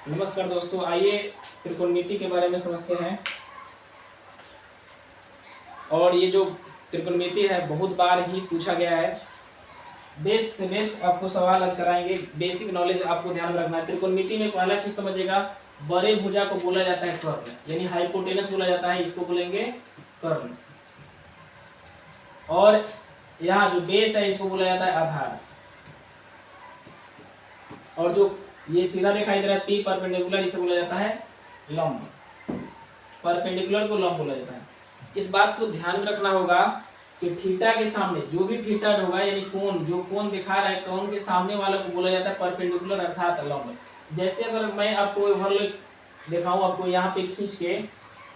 नमस्कार दोस्तों, आइए त्रिकोणमिति के बारे में समझते हैं। और ये जो त्रिकोणमिति है बहुत बार ही पूछा गया है। बेस्ट से बेस्ट आपको सवाल आज कराएंगे। बेसिक नॉलेज आपको ध्यान में रखना है। त्रिकोणमिति में पहला चीज समझिएगा, बड़े भुजा को बोला जाता है कर्ण, यानी हाइपोटेनस बोला जाता है, इसको बोलेंगे कर्ण। और यहाँ जो बेस है इसको बोला जाता है आधार। और जो ये सीधा दिखाई दे रहा है पी परपेंडिकुलर, इसे बोला जाता है लंब। परपेंडिकुलर को लंब बोला जाता है। इस बात को ध्यान में रखना होगा कि थीटा के सामने जो भी थीटा होगा, यानी कोण, जो कोण दिखा रहा है कोण के सामने वाला को बोला जाता है परपेंडिकुलर अर्थात लंब। जैसे अगर मैं आपको ओवरलैप दिखाऊं, आपको यहाँ पे खींच के,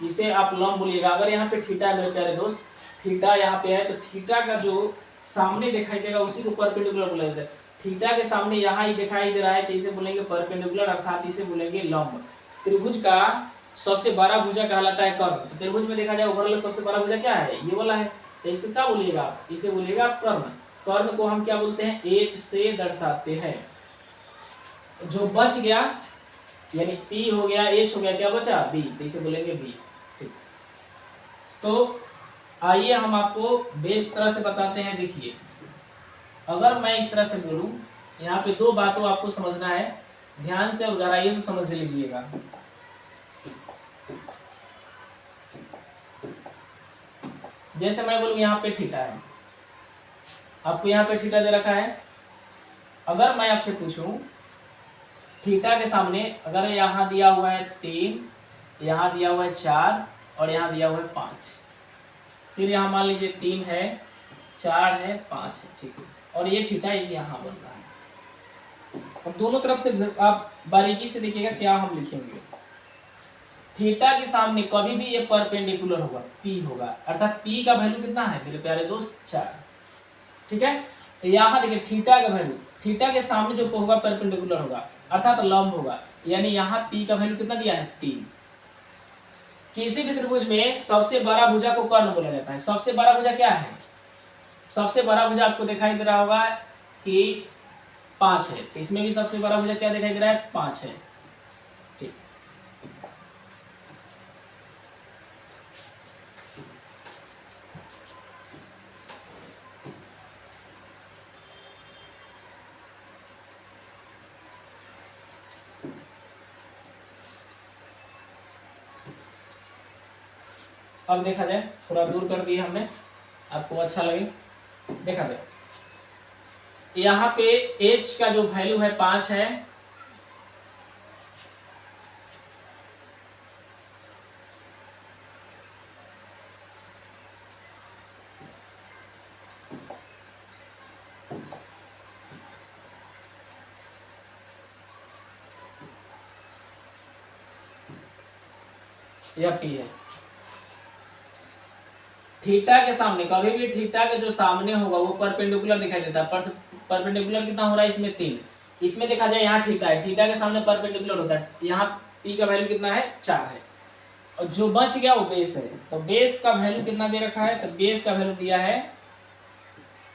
इसे आप लंब बोलिएगा। अगर यहाँ पे थीटा है मेरे प्यारे दोस्त, थीटा यहाँ पे है, तो थीटा का जो सामने दिखाई देगा उसी को परपेंडिकुलर बोला जाता है। थीटा के सामने यहाँ ही दिखाई दे रहा है तो इसे बोलेंगे परपेंडिकुलर अर्थात इसे बोलेंगे लंब। त्रिभुज का सबसे बड़ा भुजा कहलाता है कर्ण। तो त्रिभुज में देखा जाए ओवरऑल सबसे बड़ा भुजा क्या है, ये वाला है। तो इसे क्या बोलिएगा, इसे बोलिएगा कर्ण। कर्ण को हम क्या बोलते हैं, एच से दर्शाते हैं। जो बच गया यानी पी हो गया, एच हो गया, क्या बचा बी, तो इसे बोलेंगे बी। ठीक, तो आइए हम आपको बेस्ट तरह से बताते हैं। देखिए, अगर मैं इस तरह से बोलूं, यहाँ पे दो बातों आपको समझना है, ध्यान से और गहराइयों से समझ लीजिएगा। जैसे मैं बोलूं यहाँ पे थीटा है, आपको यहाँ पे थीटा दे रखा है। अगर मैं आपसे पूछूं थीटा के सामने, अगर यहाँ दिया हुआ है 3, यहाँ दिया हुआ है 4 और यहाँ दिया हुआ है 5, फिर यहाँ मान लीजिए 3 है, 4 है, 5 है, ठीक है, और ये थीटा एक यहाँ बन रहा है। अब दोनों तरफ से आप बारीकी से देखिएगा क्या हम लिखेंगे। थीटा के सामने कभी भी ये परपेंडिकुलर होगा, पी होगा, अर्थात पी का वैल्यू कितना है मेरे प्यारे दोस्त, 4। ठीक है, यहाँ देखिए थीटा का वैल्यू, थीटा के सामने जो होगा परपेंडिकुलर होगा अर्थात लंब होगा, यानी यहाँ पी का वैल्यू कितना दिया है, 3। किसी भी त्रिभुज में सबसे बड़ा भुजा को कर्ण बोला जाता है। सबसे बड़ा भुजा क्या है, सबसे बड़ा भुजा आपको दिखाई दे रहा होगा कि 5 है, तो इसमें भी सबसे बड़ा भुजा क्या दिखाई दे रहा है, 5 है। ठीक, अब देखा जाए, थोड़ा दूर कर दिया हमने, आपको अच्छा लगे। देखा जाए यहाँ पे h का जो वैल्यू है 5 है, यह p है। थीटा के सामने कभी भी थीटा के जो सामने होगा वो परपेंडिकुलर दिखाई देता है। परपेंडिकुलर कितना हो रहा है इसमें, 3। इसमें देखा जाए यहाँ थीटा है, थीटा के सामने परपेंडिकुलर होता है, यहाँ पी का वैल्यू कितना है, 4 है। और जो बच गया वो बेस है, तो बेस का वैल्यू कितना दे रखा है, तो बेस का वैल्यू दिया है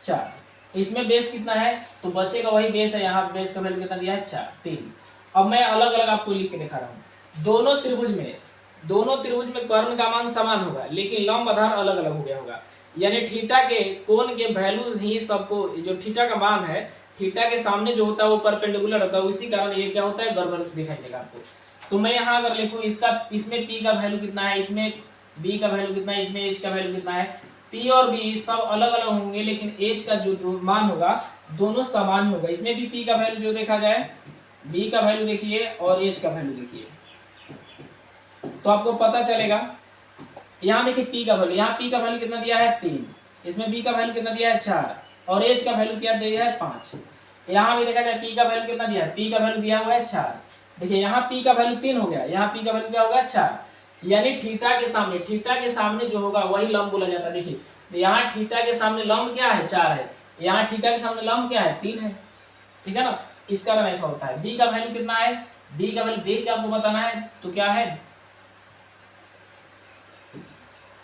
4। इसमें बेस कितना है, तो बचेगा वही बेस है, यहाँ बेस का वैल्यू कितना दिया है, 4, 3। अब मैं अलग अलग आपको लिख के दिखा रहा हूँ। दोनों त्रिभुज में कर्ण का मान समान होगा, लेकिन लंब आधार अलग अलग हो गया होगा। यानी थीटा के कोण के वैल्यू ही सबको, जो थीटा का मान है, थीटा के सामने जो होता है वो परपेंडिकुलर होता है, उसी कारण ये क्या होता है, गड़बड़ दिखाई देगा आपको। तो मैं यहाँ अगर लिखूँ इसमें पी का वैल्यू कितना है, इसमें बी का वैल्यू कितना है, इसमें एच का वैल्यू कितना है, पी और बी सब अलग अलग होंगे, लेकिन एच का जो मान होगा दोनों समान होगा। इसमें भी पी का वैल्यू जो देखा जाए, बी का वैल्यू देखिए और एच का वैल्यू देखिए, तो आपको पता चलेगा। यहाँ देखिए पी का वैल्यू, यहाँ पी का वैल्यू कितना दिया है, 3, इसमें बी का वैल्यू कितना दिया है, 4, और एच का वैल्यू क्या दिया है, 5। यहाँ भी देखा जाए पी का वैल्यू कितना दिया है, पी का वैल्यू दिया हुआ है 4। देखिए यहाँ पी का वैल्यू 3 हो गया, यहाँ पी का वैल्यू क्या होगा, 4। यानी थीटा के सामने जो होगा वही लंब बोला जाता है। देखिए तो यहाँ थीटा के सामने लंब क्या है, 4 है, यहाँ थीटा के सामने लंब क्या है, 3 है। ठीक है ना, इस कारण ऐसा होता है। बी का वैल्यू कितना है, बी का वैल्यू देख के आपको बताना है, तो क्या है,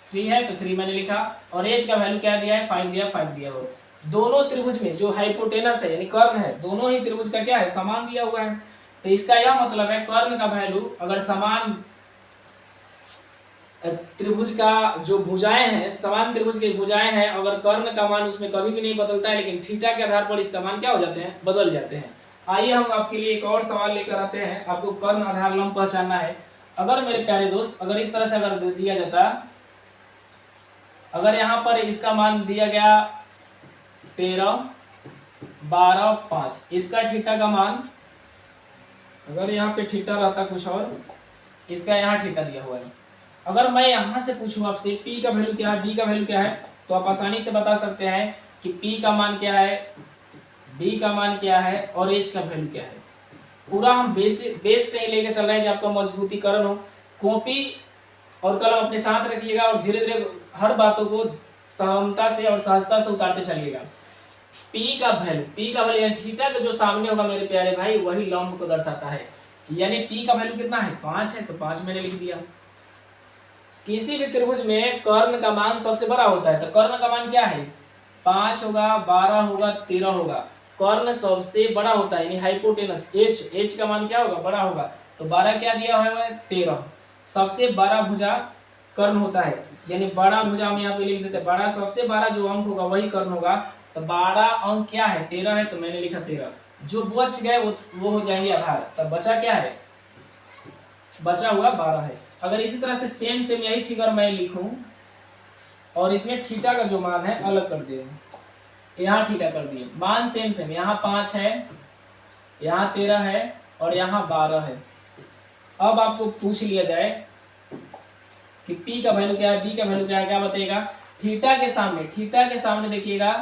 3 है, तो 3 मैंने लिखा, और एच का वैल्यू क्या दिया है, 5 दिया हो। दोनों त्रिभुज में जो हाइपोटेनस है यानी कर्ण है, दोनों ही त्रिभुज का क्या है, समान दिया हुआ है। तो इसका यह मतलब है कर्ण का वैल्यू अगर समान त्रिभुज का जो भुजाएं हैं, समान त्रिभुज की भुजाएं हैं, अगर कर्ण का मान उसमें कभी भी नहीं बदलता है, लेकिन थीटा के आधार पर इसका मान क्या हो जाते हैं, बदल जाते हैं। आइए हम आपके लिए एक और सवाल लेकर आते हैं। आपको कर्ण आधार लंब पहचानना है। अगर मेरे प्यारे दोस्त, अगर इस तरह से अगर दिया जाता, अगर यहाँ पर इसका मान दिया गया 13, 12, 5, इसका थीटा का मान, अगर यहाँ पे थीटा रहता कुछ और, इसका यहाँ थीटा दिया हुआ है। अगर मैं यहाँ से पूछूं आपसे P का वैल्यू क्या है, B का वैल्यू क्या है, तो आप आसानी से बता सकते हैं कि P का मान क्या है, B का मान क्या है और H का वैल्यू क्या है। पूरा हम बेस से ही लेके चल रहे हैं कि आपका मजबूतीकरण हो। कॉपी और कलम अपने साथ रखिएगा और धीरे धीरे हर बातों को सहमता से और सहजता से उतारते चलिएगा। P का वैल्यू यानी थीटा का जो सामने होगा मेरे प्यारे भाई, वही लंब को दर्शाता है। यानी P का वैल्यू कितना है, 5 है, तो 5 मैंने लिख दिया। किसी भी त्रिभुज में कर्ण का मान सबसे बड़ा होता है, तो कर्ण का मान क्या है, 5 होगा, 12 होगा, 13 होगा। कर्ण सबसे बड़ा होता है, यानी हाइपोटेनस H का मान क्या होगा, बड़ा होगा। तो 12 क्या दिया हुआ है, 13। सबसे बड़ा भुजा कर्ण होता है, यानी बड़ा भुजा हम यहाँ पे लिख देते हैं। बड़ा सबसे बड़ा जो अंक होगा वही कर्ण होगा। तो 12 अंक क्या है, 13 है, तो मैंने लिखा 13। जो बच गए वो हो जाएंगे आधार। तब बचा क्या है, बचा हुआ 12 है। अगर इसी तरह से सेम यही फिगर मैं लिखूं और इसमें थीटा का जो मान है अलग कर दिए, यहाँ थीटा कर दिए, मान सेम यहाँ 5 है, यहाँ 13 है और यहाँ 12 है। अब आपको पूछ लिया जाए कि P का वैल्यू क्या है, B का वैल्यू क्या है, क्या बताइएगा। थीटा के सामने देखिएगा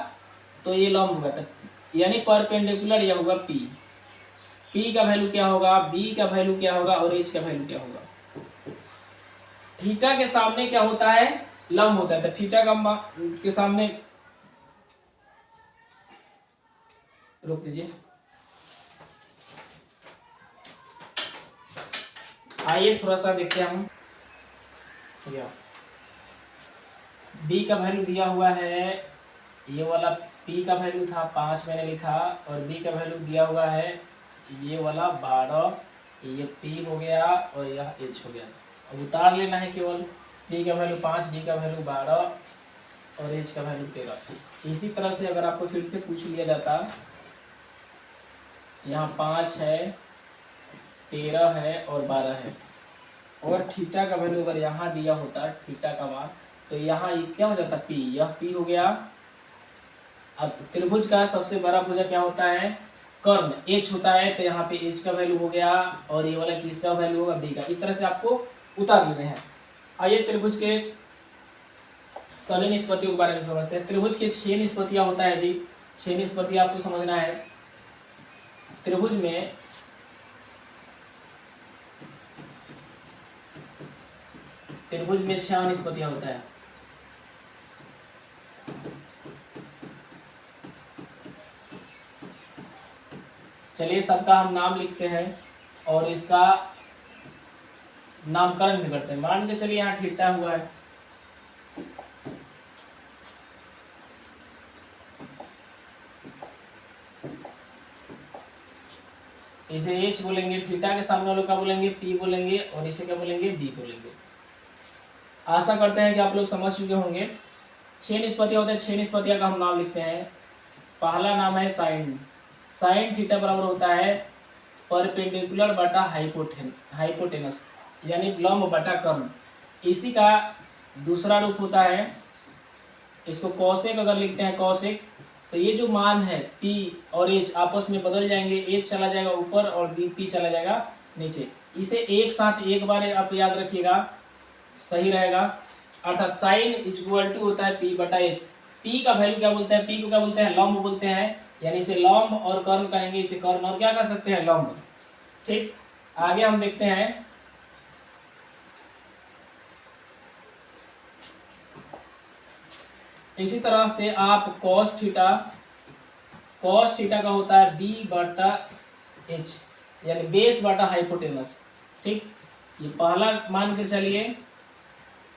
तो ये लंब होगा, तब यानी परपेंडिकुलर यह होगा P का वैल्यू क्या होगा, B का वैल्यू क्या होगा और H का वैल्यू क्या होगा। थीटा के सामने क्या होता है, लंब होता है। तो थीटा के सामने, रोक दीजिए, आइए थोड़ा सा देखते हैं हम। B का वैल्यू दिया हुआ है, ये वाला P का वैल्यू था 5 मैंने लिखा, और B का वैल्यू दिया हुआ है ये वाला 12, ये P हो गया और यह H हो गया। अब उतार लेना है केवल। P का वैल्यू 5, B का वैल्यू 12 और H का वैल्यू 13। इसी तरह से अगर आपको फिर से पूछ लिया जाता, यहाँ 5 है, 13 है और 12 है, और थीटा का वैल्यू अगर यहाँ दिया होता थीटा का मान, तो यहाँ ये क्या हो जाता, P, यह P हो गया। अब त्रिभुज का सबसे बड़ा भुजा क्या होता है, कर्ण H होता है, तो यहाँ पे H का वैल्यू हो गया और ये वाला किसका वैल्यू होगा, B का। इस तरह से आपको उतार लेने हैं। आइए त्रिभुज के सभी निष्पत्तियों के बारे में समझते हैं। त्रिभुज के 6 निष्पत्तियां होता है जी, 6 निष्पत्तियां आपको समझना है। त्रिभुज में त्रिभुज में 6 निष्पत्तियां होता है। चलिए सबका हम नाम लिखते हैं और इसका नामकरण भी करते हैं। मान के चलिए यहाँ थीटा हुआ है, इसे H बोलेंगे, थीटा के सामने वालों का बोलेंगे P बोलेंगे और इसे क्या बोलेंगे, B बोलेंगे। आशा करते हैं कि आप लोग समझ चुके होंगे। 6 निष्पत्तियां होते हैं, 6 निष्पत्तियां का हम नाम लिखते हैं। पहला नाम है साइन। साइन थीटा बराबर होता है परपेंडिकुलर बटा हाइपोटेनस, यानी लंब बटा कर्ण। इसी का दूसरा रूप होता है, इसको कौशिक अगर लिखते हैं, कौशिक, तो ये जो मान है P और H आपस में बदल जाएंगे, H चला जाएगा ऊपर और P चला जाएगा नीचे। इसे एक साथ एक बार आप याद रखिएगा, सही रहेगा। अर्थात साइन इक्वल टू होता है P बटा H। P का वैल्यू क्या बोलते हैं, P को क्या बोलते हैं, लंब बोलते हैं, यानी इसे लंब और कर्ण कहेंगे, इसे कर्ण और क्या कर सकते हैं, लंब। ठीक, आगे हम देखते हैं। इसी तरह से आप cos थीटा का होता है B बटा H, यानी बेस बटा हाइपोटेनस। ठीक, ये पहला मान के चलिए,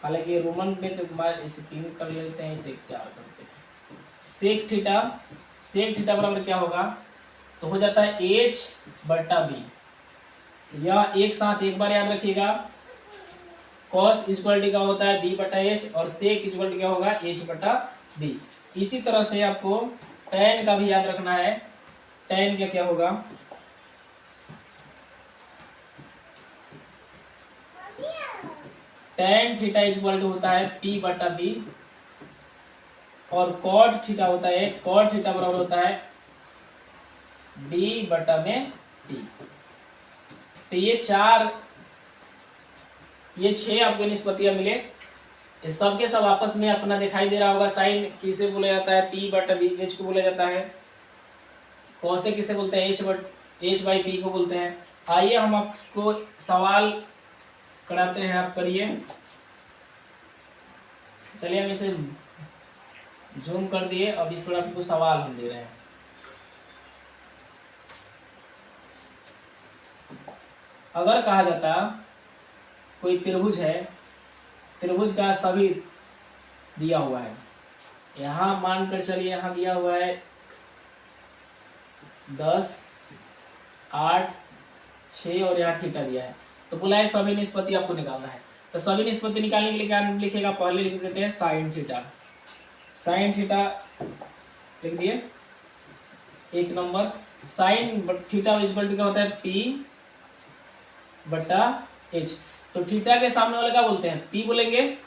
हालांकि रोमन में तो इसे 3 कर लेते हैं, इसे 4 करते हैं। सेक थीटा बराबर क्या होगा, तो हो जाता है H बटा B। यह एक साथ एक बार याद रखिएगा, कॉस इक्वल टू क्या होता है बी बटा एच, और सेक इक्वल टू क्या होगा एच बटा बी। इसी तरह से आपको tan का भी याद रखना है। tan का क्या होगा, tan थीटा इक्वल टू होता है p बटा बी, और cot थीटा होता है, cot थीटा बराबर होता है b बटा में p। तो ये 6 आपको निष्पत्तियां मिले। इस सब के सब आपस में अपना दिखाई दे रहा होगा। साइन किसे बोला जाता है, p बटा b, h को बोला जाता है। कॉसे किसे बोलते हैं, h बाई p को बोलते हैं। आइए हम आपको सवाल कराते हैं, आप करिए। चलिए हम इसे जूम कर दिए, अब इस पर आपको सवाल हम दे रहे हैं। अगर कहा जाता कोई त्रिभुज है, त्रिभुज का सभी दिया हुआ है, यहाँ मानकर चलिए यहाँ दिया हुआ है 10, 8, 6 और यहाँ थीटा दिया है, तो बोला है सभी निष्पत्ति आपको निकालना है। तो सभी निष्पत्ति निकालने के लिए क्या लिखेगा, पहले लिख देते हैं साइन थीटा। साइन थीटा लिख दिए, एक number. Sine theta equal to क्या होता है p बटा h। तो थीटा के सामने वाले क्या बोलते हैं, p बोलेंगे,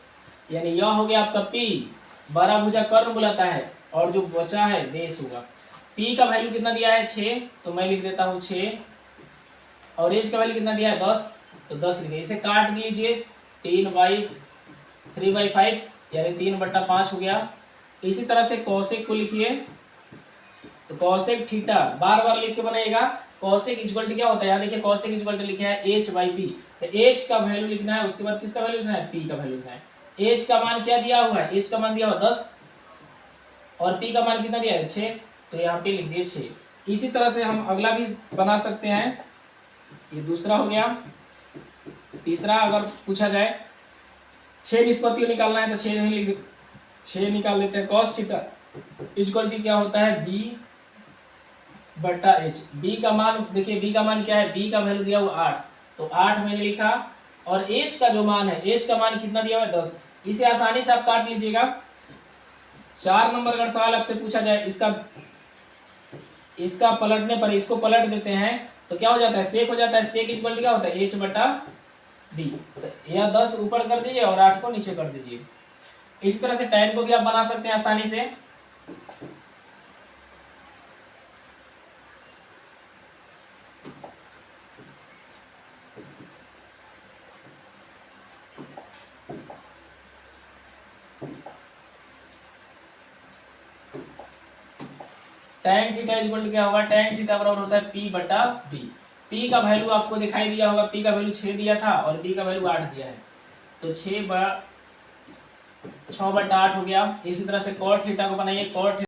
यानी यह हो गया आपका p, बड़ा भुजा कर्ण बुलाता है, और जो बचा है बेस होगा। p का वैल्यू कितना दिया है 6, तो मैं लिख देता हूँ 6, और h का वैल्यू कितना दिया है 10, तो 10 लिखे। इसे काट दीजिए, 3/5 यानी 3 बटा 5 हो गया। इसी तरह से कौशिक को लिखिए, तो कौशिक थीटा बार बार लिख के बनाइएगा। कौशिक इक्वल टू क्या होता है, यहाँ देखिए कौशिक इक्वल टू लिखा है h बाई पी, तो h का वैल्यू लिखना है, उसके बाद किसका वैल्यू लिखना है, p का वैल्यू लिखना है। h का मान क्या दिया हुआ है, h का मान दिया हुआ 10, और p का मान कितना दिया है 6, तो यहाँ पे लिख दिए 6। इसी तरह से हम अगला भी बना सकते हैं, ये दूसरा हो गया। तीसरा अगर पूछा जाए 6 निष्पत्तियों निकालना है, तो 6 निकाल लेते हैं। कॉस थीटा इक्वल टू क्या होता है b बटा h। b का मान देखिए, b का मान क्या है, b का वैल्यू दिया हुआ 8, तो 8 मैंने लिखा, और h का जो मान है, h का मान कितना दिया हुआ है 10। इसे आसानी से आप काट लीजिएगा। 4 नंबर अगर सवाल आपसे पूछा जाए, इसका पलटने पर इसको पलट देते हैं, तो क्या हो जाता है, सेक हो जाता है। सेक इक्वल टू क्या होता है h बटा b। तो यह 10 ऊपर कर दीजिए और 8 को नीचे कर दीजिए। इस तरह से tan को भी आप बना सकते हैं आसानी से। tan थीटा इक्वल टू क्या होगा, tan थीटा बराबर होता है p बटा b। p का वैल्यू आपको दिखाई दिया होगा, p का वैल्यू 6 दिया था और b का वैल्यू 8 दिया है, तो 6 बटा 8 हो गया। इसी तरह से cot थीटा को बनाइए, cot